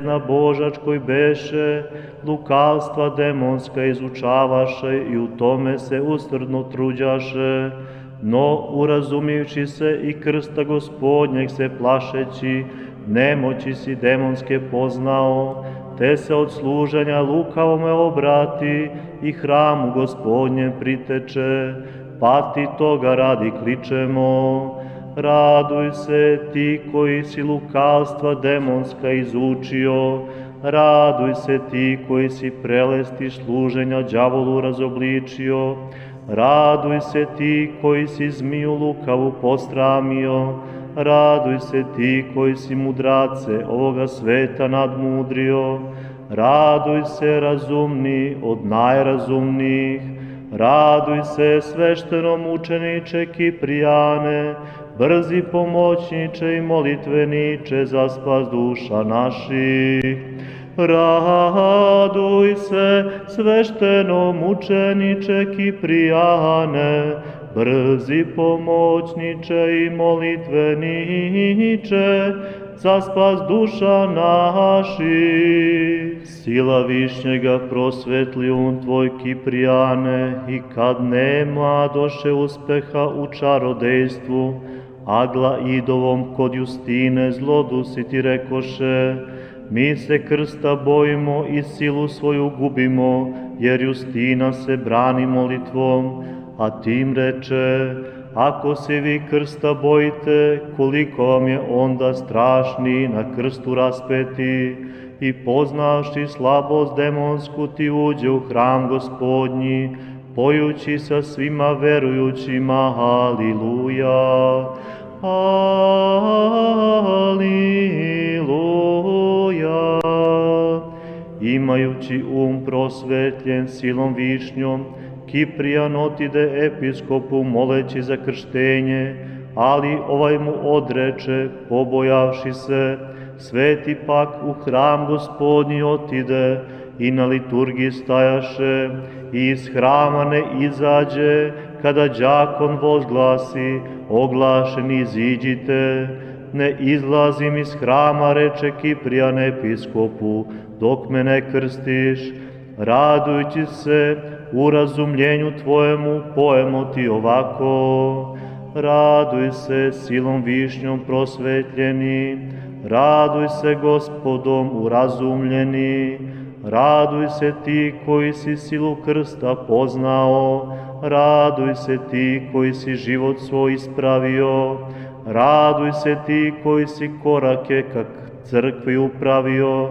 na božačkoj beše, lukavstva demonska izučavaše i u tome se usrdno truđaše, no urazumivši se i krsta Gospodnjeg se plašeći, nemoći si demonske poznao, te se od služenja lukavome obrati i hramu Gospodnjem priteče, pa ti toga radi kličemo. Raduj se ti koji si lukavstva demonska izučio, raduj se ti koji si prelesti služenja đavolu razobličio, raduj se ti koji si zmiju lukavu posramio, raduj se ti koji si mudrace ovoga sveta nadmudrio, raduj se razumni od najrazumnijih, raduj se svešteno mučeniče Kiprijane, brzi pomoćniče i molitveniče za spas duša naših. Raduj se svešteno mučeniče Kiprijane, brzi pomoćniče i molitveniče za spas duša naših. Sila višnjega prosvetli tvoj Kiprijane, i kad nema doše uspeha u čarodejstvu, agla idovom kod Justine zlodusi ti rekoše, mi se krsta bojimo i silu svoju gubimo, jer Justina se brani molitvom, a tim reče, ako se vi krsta bojite, koliko vam je onda strašni na krstu raspeti, i poznavši slabost demonsku ti uđe u hram Gospodnji, pojući sa svima verujućima, haliluja, haliluja. Imajući prosvetljen silom višnjom, Kiprijan otide episkopu moleći za krštenje, ali ovaj mu odreče, pobojavši se. Sveti pak u hram Gospodnji otide i na liturgiji stajaše, i iz hrama ne izađe, kada đakon vozglasi, oglašeni iziđite. Ne izlazim iz hrama, reče Kiprijan episkopu, dok me ne krstiš. Radujući se u razumljenju tvojemu, pojemo ti ovako. Raduj se silom višnjom prosvetljeni, raduj se Gospodom urazumljeni, raduj se ti koji si silu krsta poznao, raduj se ti koji si život svoj ispravio, raduj se ti koji si korake kak crkvi upravio.